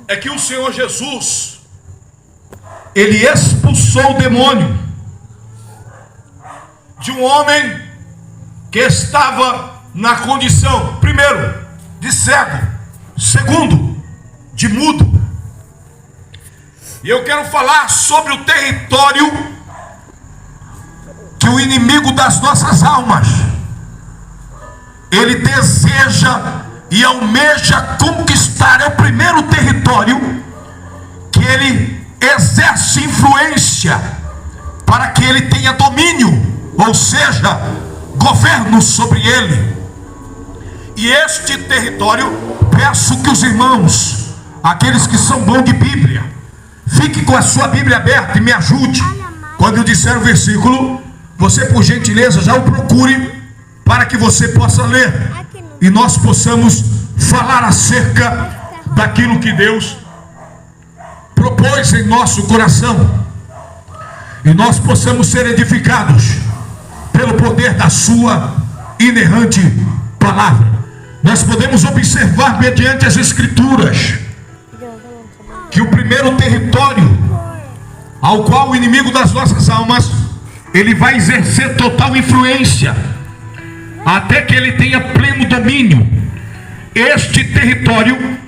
é que o Senhor Jesus, Ele expulsou o demônio de um homem que estava na condição, primeiro, de cego, segundo, de mudo. E eu quero falar sobre o território que o inimigo das nossas almas, ele deseja e almeja conquistar. É o primeiro território que ele exerce influência para que ele tenha domínio, ou seja, governo sobre ele. E este território, peço que os irmãos, aqueles que são bons de Bíblia, fique com a sua Bíblia aberta e me ajude. Quando eu disser o versículo, você por gentileza já o procure, para que você possa ler e nós possamos falar acerca daquilo que Deus propôs em nosso coração, e nós possamos ser edificados pelo poder da sua inerrante palavra. Nós podemos observar mediante as escrituras que o primeiro território ao qual o inimigo das nossas almas, ele vai exercer total influência até que ele tenha pleno domínio. Este território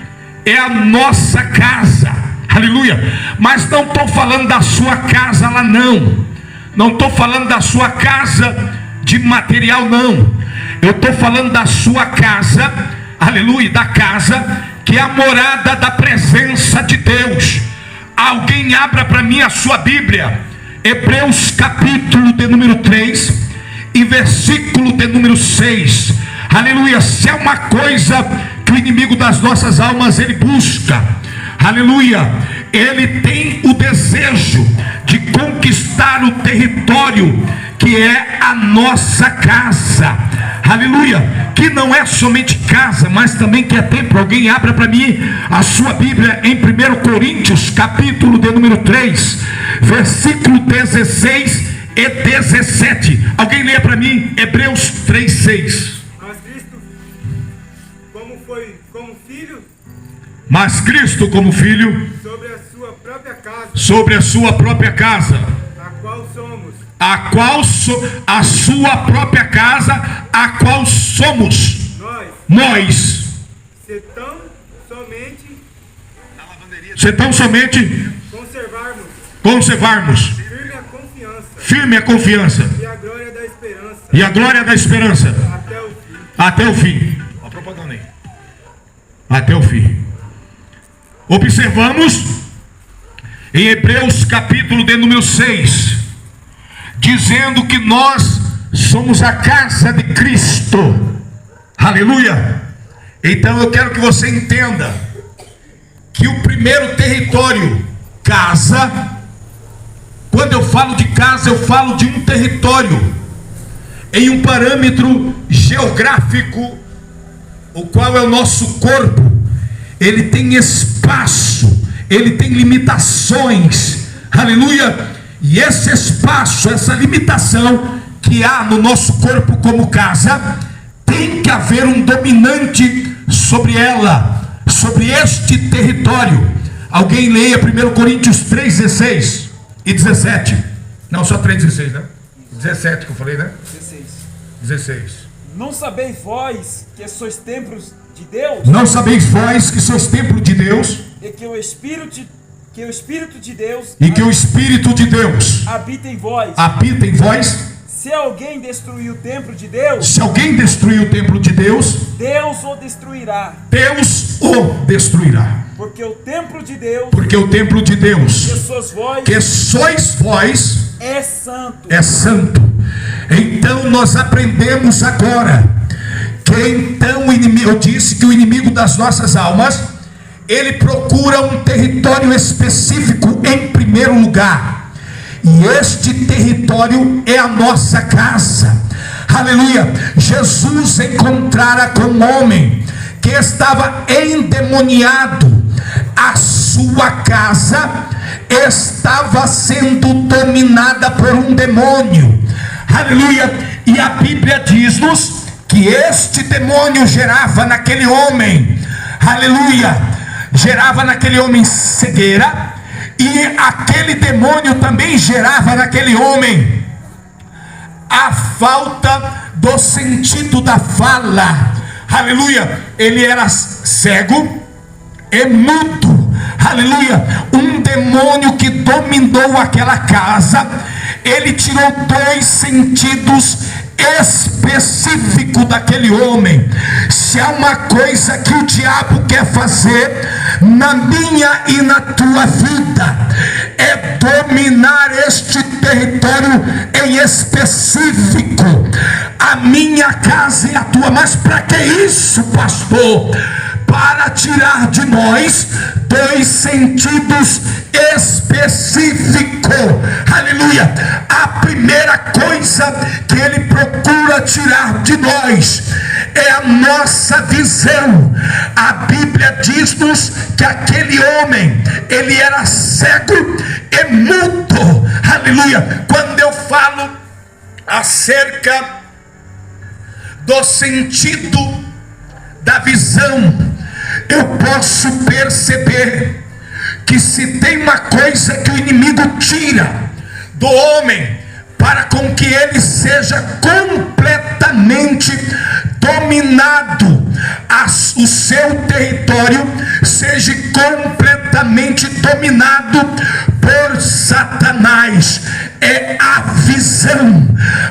é a nossa casa, aleluia. Mas não estou falando da sua casa lá, não estou falando da sua casa de material, não. Eu estou falando da sua casa, aleluia, da casa que é a morada da presença de Deus. Alguém abra para mim a sua Bíblia, Hebreus capítulo de número 3 e versículo de número 6. Aleluia. Se é uma coisa que o inimigo das nossas almas ele busca, aleluia, ele tem o desejo de conquistar o território que é a nossa casa, aleluia, que não é somente casa, mas também que é templo. Alguém abra para mim a sua Bíblia em 1 Coríntios capítulo de número 3 versículo 16 e 17. Alguém leia para mim Hebreus 3:6. Mas Cristo como filho sobre a sua própria casa, a sua própria casa, a qual somos nós. Se tão somente conservarmos firme a confiança e a glória da esperança até o fim. Até o fim. Observamos em Hebreus capítulo de número 6, dizendo que nós somos a casa de Cristo, aleluia. Então eu quero que você entenda que o primeiro território, casa, quando eu falo de casa, eu falo de um território em um parâmetro geográfico, o qual é o nosso corpo. Ele tem espaço, ele tem limitações, aleluia. E esse espaço, essa limitação que há no nosso corpo como casa, tem que haver um dominante sobre ela, sobre este território. Alguém leia 1 Coríntios 3:16 e 17. Não, só 3:16, né? 17 que eu falei, né? 16. Não sabeis vós que sois templos de Deus? Não sabeis vós que sois templo de Deus? E que o Espírito de Deus habita em vós. Habita em vós. Se alguém destruir o templo de Deus, Deus o destruirá. Porque o templo de Deus, que sois vós, é santo. Então nós aprendemos agora que então o inimigo, eu disse que o inimigo das nossas almas, ele procura um território específico em primeiro lugar, e este território é a nossa casa, aleluia. Jesus encontrara com um homem que estava endemoniado, a sua casa estava sendo dominada por um demônio, aleluia. E a Bíblia diz-nos que este demônio gerava naquele homem, aleluia, gerava naquele homem cegueira, e aquele demônio também gerava naquele homem a falta do sentido da fala. Aleluia. Ele era cego e mudo. Aleluia. Um demônio que dominou aquela casa. Ele tirou 2 sentidos específicos daquele homem. Se há uma coisa que o diabo quer fazer na minha e na tua vida, é dominar este território em específico, a minha casa e a tua. Mas para que isso, pastor? Para tirar de nós 2 sentidos específicos. Aleluia. A primeira coisa que ele procura tirar de nós é a nossa visão. A Bíblia diz-nos que aquele homem, ele era cego e mudo. Aleluia. Quando eu falo acerca do sentido da visão, eu posso perceber que se tem uma coisa que o inimigo tira do homem para com que ele seja completamente dominado, o seu território seja completamente dominado por Satanás, é a visão.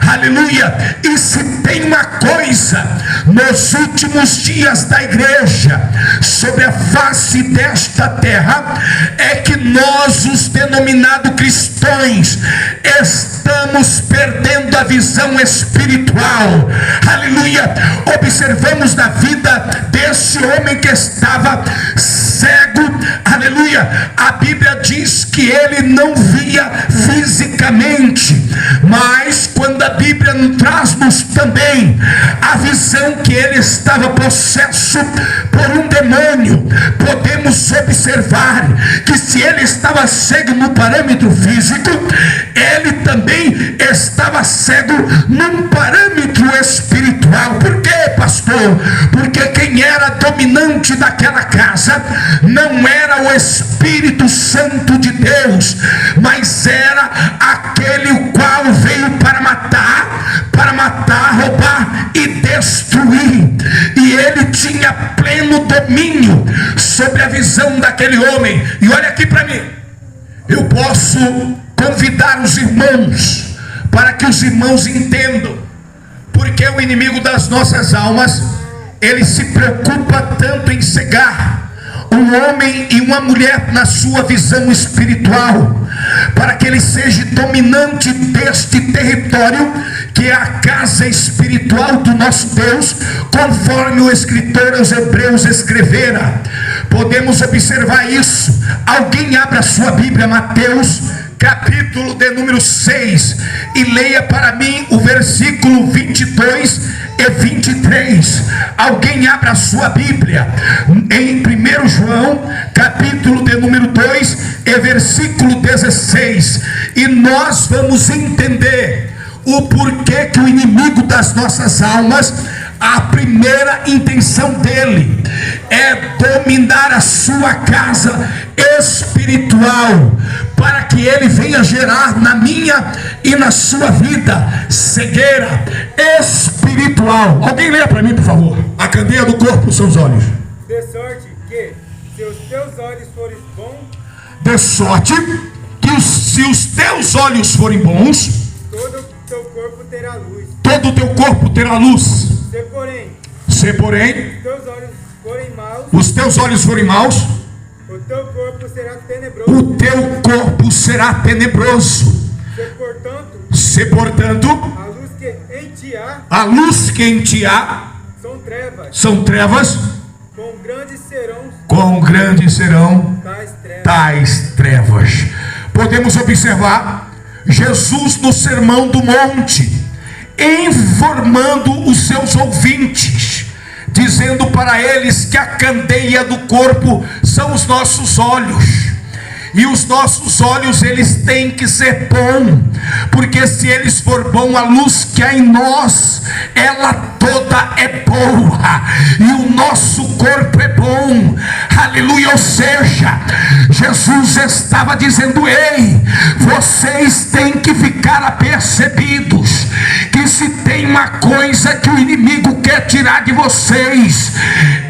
Aleluia. E se tem uma coisa nos últimos dias da igreja, sobre a face desta terra, é que nós, os denominados cristãos, estamos perdendo a visão espiritual. Aleluia. Observamos na vida desse homem que estava cego. Aleluia. A Bíblia diz que ele não via fisicamente, mas quando a Bíblia traz-nos também a visão que ele estava possesso por um demônio, podemos observar que se ele estava cego no parâmetro físico, ele também estava cego num parâmetro espiritual. Por quê, pastor? Porque quem era dominante daquela casa não era o Espírito Santo de Deus, mas era aquele o qual veio para matar, roubar e destruir. E ele tinha pleno domínio sobre a visão daquele homem. E olha aqui para mim, eu posso convidar os irmãos para que os irmãos entendam porque o inimigo das nossas almas, ele se preocupa tanto em cegar um homem e uma mulher na sua visão espiritual, para que ele seja dominante deste território, que é a casa espiritual do nosso Deus, conforme o escritor aos Hebreus escrevera. Podemos observar isso. Alguém abra a sua Bíblia, Mateus capítulo de número 6, e leia para mim o versículo 22 e 23. Alguém abra a sua Bíblia em 1 João capítulo de número 2 e versículo 16, e nós vamos entender o porquê que o inimigo das nossas almas, a primeira intenção dele é dominar a sua casa espiritual, para que ele venha gerar na minha e na sua vida cegueira espiritual. Alguém leia para mim, por favor. A candeia do corpo são os olhos. De sorte que, se os teus olhos forem bons, de sorte que se os teus olhos forem bons, todo o teu corpo terá luz. Todo o teu corpo terá luz. Se porém os teus olhos forem maus, o teu corpo será tenebroso. O teu corpo será tenebroso. Se portanto a luz que em ti há são trevas, quão grandes serão tais trevas. Podemos observar Jesus no Sermão do Monte, informando os seus ouvintes, dizendo para eles que a candeia do corpo são os nossos olhos, e os nossos olhos, eles têm que ser bons, porque se eles for bom, a luz que há em nós, ela toda é boa, e o nosso corpo é bom. Aleluia. Ou seja, Jesus estava dizendo: ei, vocês têm que ficar apercebidos que se tem uma coisa que o inimigo quer tirar de vocês,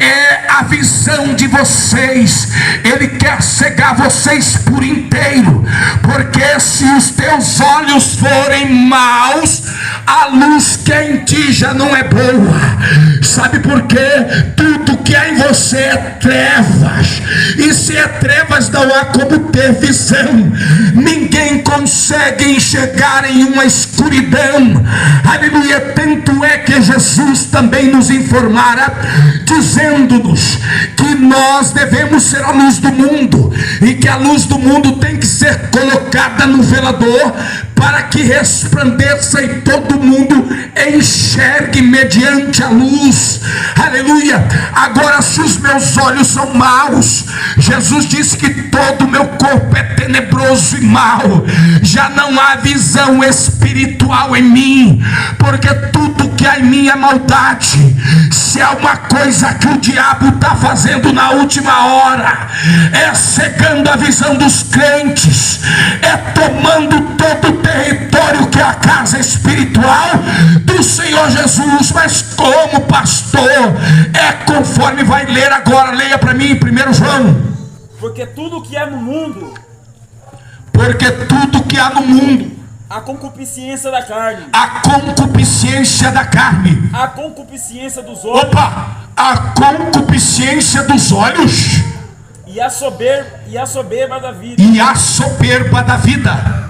é a visão de vocês. Ele quer cegar vocês por inteiro, porque se os teus olhos forem maus, a luz que é em ti já não é boa. Sabe por quê? Tudo que há em você é trevas, e se é trevas, não há como ter visão. Ninguém consegue enxergar em uma escuridão. Aleluia. Tanto é que Jesus também nos informara, dizendo-nos que nós devemos ser a luz do mundo, e que a luz do mundo tem que ser colocada no velador, para que resplandeça e todo mundo enxergue mediante a luz. Aleluia. Agora, se os meus olhos são maus, Jesus disse que todo o meu corpo é tenebroso e mau, já não há visão espiritual em mim, porque tudo que há em mim é maldade. Se há uma coisa que o diabo está fazendo na última hora, é cegando a visão dos crentes, é tomando todo o território que é a casa espiritual do Senhor Jesus. Mas como, pastor? É conforme vai ler agora. Leia para mim 1 João. Porque tudo que há no mundo, a concupiscência da carne, a concupiscência da carne, a concupiscência dos olhos, a concupiscência dos olhos, e a soberba da vida,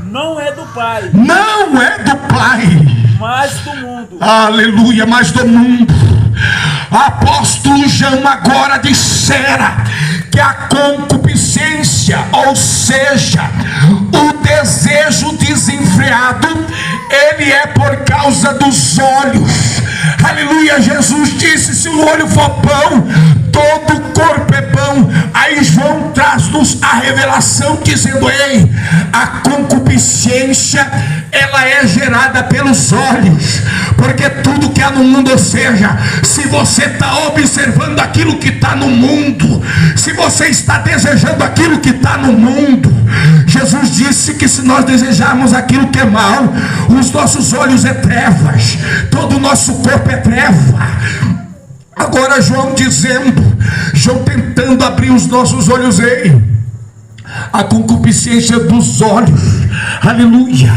não é do Pai, mas do mundo. Aleluia. Mas do mundo. Apóstolo João agora dissera que a concupiscência, ou seja, o desejo desenfreado, ele é por causa dos olhos. Aleluia. Jesus disse: se o olho for bom, todo o corpo é bom. Aí João traz-nos a revelação dizendo: ei, a concupiscência, ela é gerada pelos olhos, porque tudo que há no mundo, ou seja, se você está observando aquilo que está no mundo, se você está desejando aquilo que está no mundo, Jesus disse que se nós desejarmos aquilo que é mal, os nossos olhos é trevas, todo o nosso corpo é treva. Agora João tentando abrir os nossos olhos: ei, a concupiscência dos olhos, aleluia,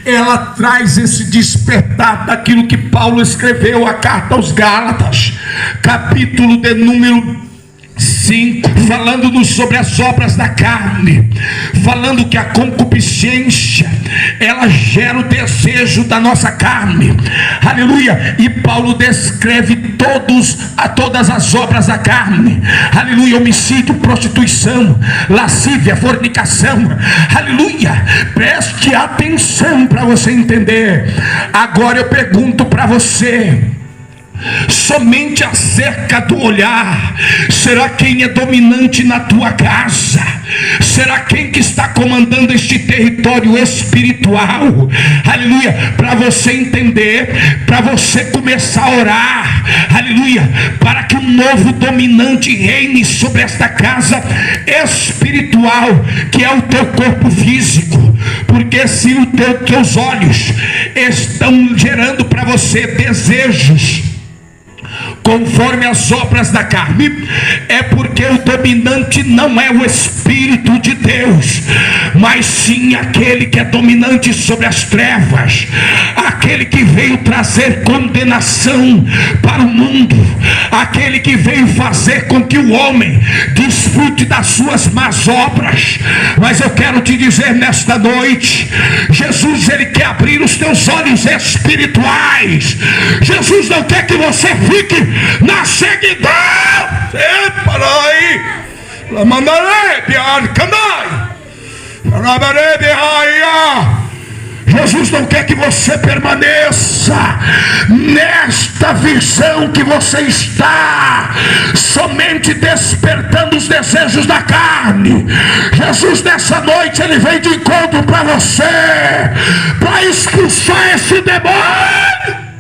ela traz esse despertar daquilo que Paulo escreveu a carta aos Gálatas, capítulo de número 5, falando-nos sobre as obras da carne, falando que a concupiscência, ela gera o desejo da nossa carne, aleluia. E Paulo descreve todas as obras da carne, aleluia: homicídio, prostituição, lascívia, fornicação, aleluia. Preste atenção para você entender. Agora eu pergunto para você, somente acerca do olhar, será quem é dominante na tua casa? Será quem que está comandando este território espiritual? Aleluia. Para você entender, para você começar a orar, aleluia, para que um novo dominante reine sobre esta casa espiritual, que é o teu corpo físico. Porque se os teus olhos estão gerando para você desejos conforme as obras da carne, é porque o dominante não é o Espírito de Deus, mas sim aquele que é dominante sobre as trevas, aquele que veio trazer condenação para o mundo, aquele que veio fazer com que o homem desfrute das suas más obras. Mas eu quero te dizer nesta noite, Jesus, ele quer abrir os teus olhos espirituais. Jesus não quer que você fique na ceguidão. Jesus não quer que você permaneça nesta visão que você está, somente despertando os desejos da carne. Jesus nessa noite, ele vem de encontro para você, para expulsar esse demônio.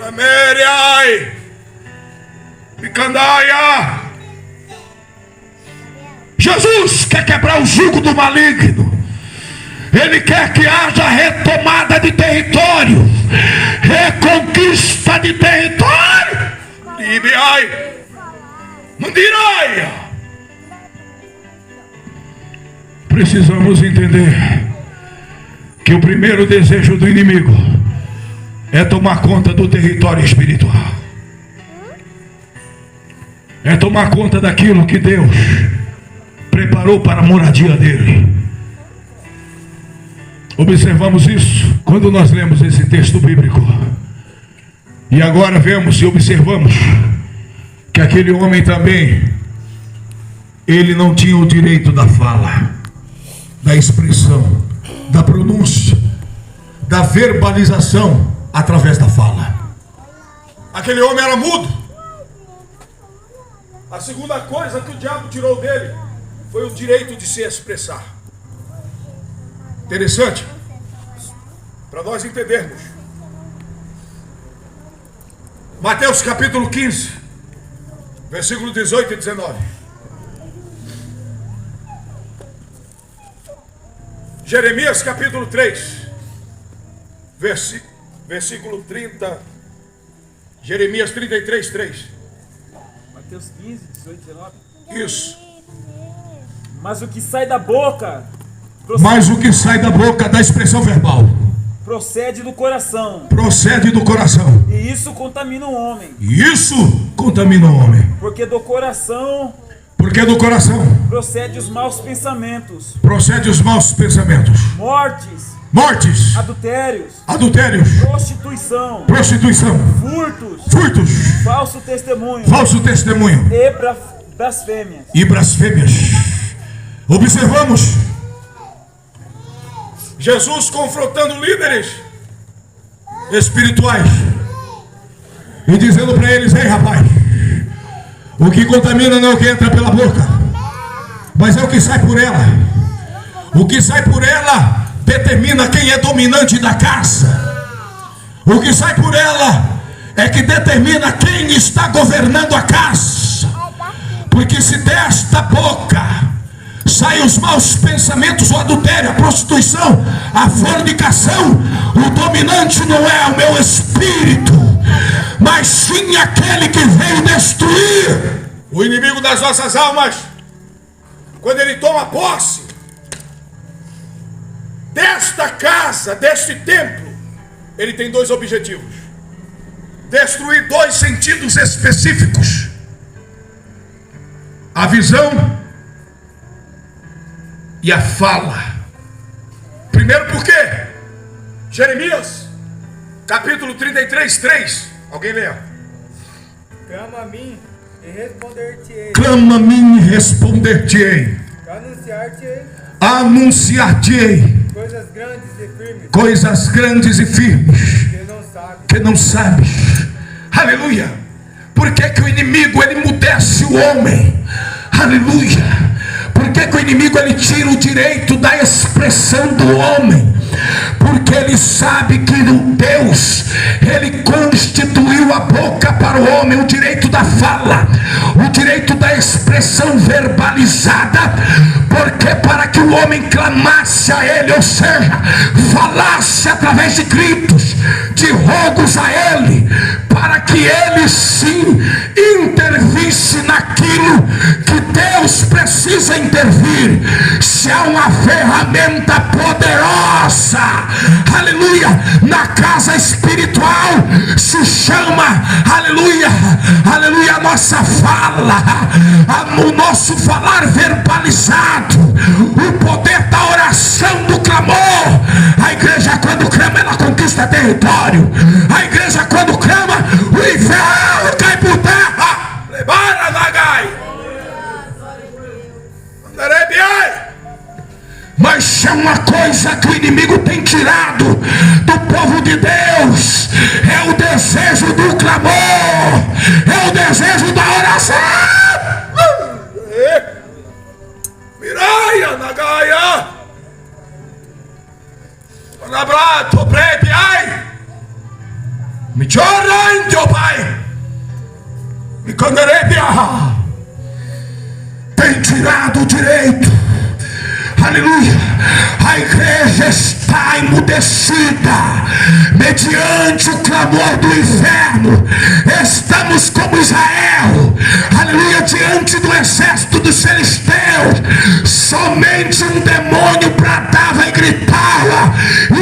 Amériai, Micandaia. Jesus quer quebrar o jugo do maligno. Ele quer que haja retomada de território, reconquista de território. Libiai, Mandirai. Precisamos entender que o primeiro desejo do inimigo é tomar conta do território espiritual, é tomar conta daquilo que Deus preparou para a moradia dele. Observamos isso quando nós lemos esse texto bíblico. E agora vemos e observamos que aquele homem também, ele não tinha o direito da fala, da expressão, da pronúncia, da verbalização através da fala. Aquele homem era mudo. A segunda coisa que o diabo tirou dele foi o direito de se expressar. Interessante, para nós entendermos. Mateus capítulo 15, versículo 18 e 19. Jeremias capítulo 3, versículo 30. Jeremias 33, 3. Mateus 15, 18 e 19. Isso. Mas o que sai da boca da expressão verbal procede do coração. Procede do coração. E isso contamina o homem. Porque do coração procede os maus pensamentos. Mortes. Adultérios. Prostituição. Furtos. Falso testemunho. E blasfêmias. Observamos Jesus confrontando líderes espirituais e dizendo para eles: ei rapaz, o que contamina não é o que entra pela boca, mas é o que sai por ela. O que sai por ela determina quem é dominante da casa. O que sai por ela é que determina quem está governando a casa. Porque se desta boca saem os maus pensamentos, o adultério, a prostituição, a fornicação, o dominante não é o meu espírito, mas sim aquele que veio destruir. O inimigo das nossas almas, quando ele toma posse desta casa, deste templo, ele tem dois objetivos: destruir dois sentidos específicos: a visão e a fala. Primeiro, por quê? Jeremias capítulo 33, 3. Alguém lê? Clama a mim e responder-te-ei. Clama a mim e responder-te-ei. Anunciar-te-ei coisas grandes e firmes que não sabes. Aleluia. Por que que o inimigo ele emudece o homem? Aleluia. Por que que o inimigo ele tira o direito da expressão do homem? Porque ele sabe que Deus ele constituiu a boca para o homem, o direito da fala, o direito da expressão verbalizada, porque para que o homem clamasse a ele, ou seja, falasse através de gritos, de rogos a ele, para que ele sim intervisse naquilo que Deus precisa intervir. Se há uma ferramenta poderosa, aleluia, na casa espiritual, se chama, aleluia, aleluia, a nossa fala, o nosso falar verbalizado, o poder da oração, do clamor. A igreja quando clama, ela conquista território. A igreja quando clama, o inferno cai por terra. Mas se é uma coisa que o inimigo tem tirado do povo de Deus, é o desejo do clamor, é o desejo da oração. Miraia Nagaia Anabrato Prepi ai me chora teu pai me canderebia. Tem tirado o direito, aleluia. A igreja está emudecida mediante o clamor do inferno. Estamos como Israel, aleluia, diante do exército dos filisteus. Somente um demônio bradava e gritava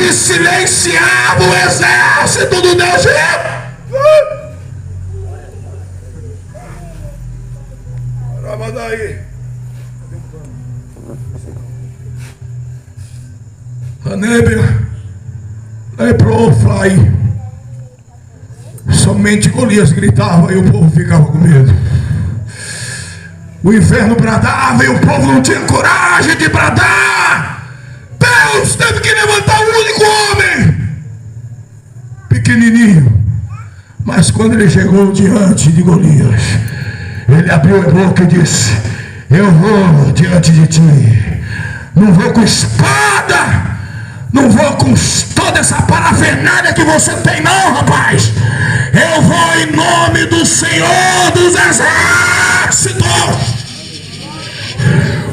e silenciava o exército do Deus vivo. Daí a nébia leprou fly. Somente Golias gritava e o povo ficava com medo. O inferno bradava e o povo não tinha coragem de bradar. Deus teve que levantar um único homem, pequenininho, mas quando ele chegou diante de Golias, ele abriu a boca e disse: eu vou diante de ti, não vou com espada, não vou com toda essa parafernália que você tem não, rapaz. Eu vou em nome do Senhor dos Exércitos.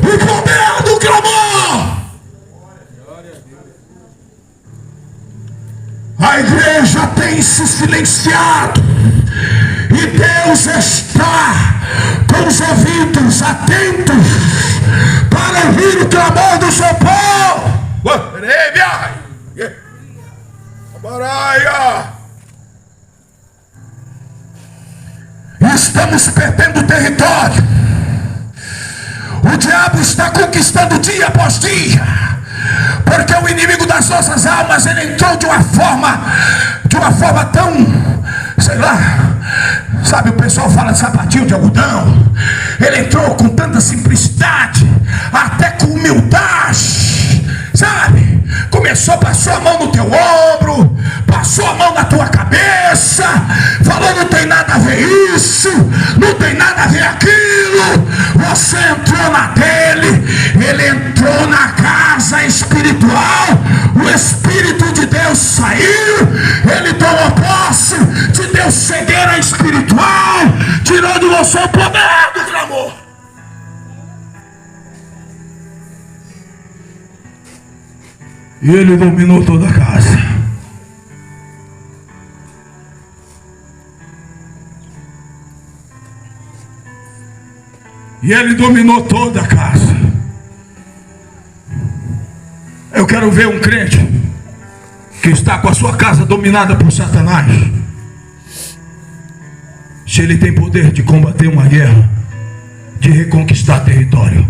O poder do clamor. A igreja tem se silenciado e Deus está com os ouvidos atentos para ouvir o clamor do seu povo. Estamos perdendo território. O diabo está conquistando dia após dia, porque o inimigo das nossas almas, ele entrou de uma forma tão, sei lá, sabe, o pessoal fala de sapatinho de algodão. Ele entrou com tanta simplicidade, até com humildade, sabe? Começou, passou a mão no teu ombro, passou a mão na tua cabeça, falou: não tem nada a ver isso, não tem nada a ver aquilo. Você entrou na dele, ele entrou na casa espiritual, o Espírito de Deus saiu, ele tomou posse, te deu cegueira espiritual, tirou de você o poder do clamor. E ele dominou toda a casa. E ele dominou toda a casa. Eu quero ver um crente que está com a sua casa dominada por Satanás, se ele tem poder de combater uma guerra, de reconquistar território.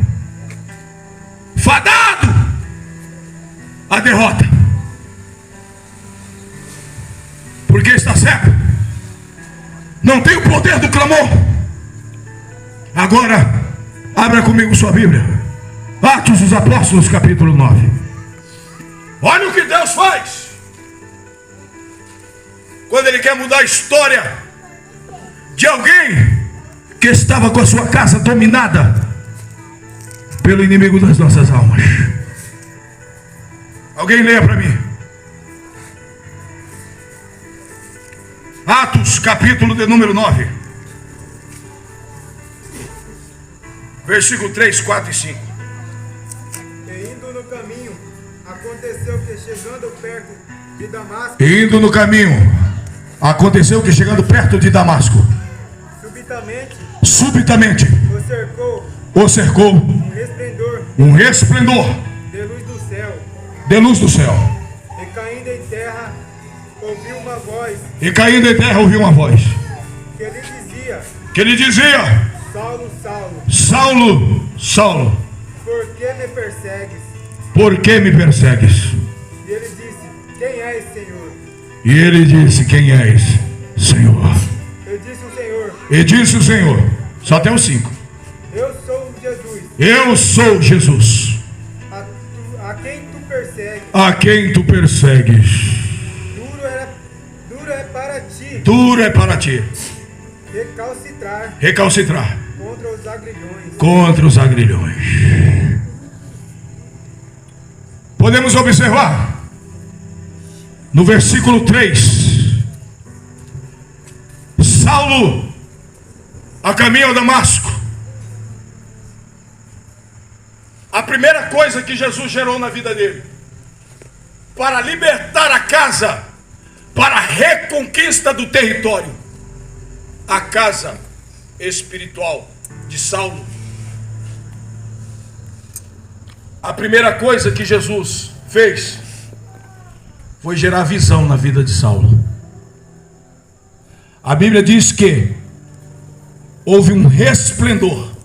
Fadado a derrota, porque está cego, não tem o poder do clamor. Agora, abra comigo sua Bíblia, Atos dos Apóstolos, capítulo 9. Olha o que Deus faz quando Ele quer mudar a história de alguém que estava com a sua casa dominada pelo inimigo das nossas almas. Alguém leia para mim. Atos, capítulo de número 9, versículo 3, 4 e 5. E indo no caminho, aconteceu que chegando perto de Damasco. Subitamente o cercou um resplendor de luz do céu. E caindo em terra, ouviu uma voz que lhe dizia: Saulo, Saulo, Saulo, por que me persegues? E ele disse: Quem és, Senhor? E ele disse: quem és, Senhor? E disse o Senhor: Só até o 5. Eu sou Jesus, Eu sou Jesus, a persegue. A quem tu persegues. Duro é para ti Duro é para ti recalcitrar contra os agrilhões. contra os agrilhões. Podemos observar no versículo 3, Saulo a caminho a Damasco. A primeira coisa que Jesus gerou na vida dele, para libertar a casa, para a reconquista do território, a casa espiritual de Saulo. A primeira coisa que Jesus fez foi gerar visão na vida de Saulo. A Bíblia diz que houve um resplendor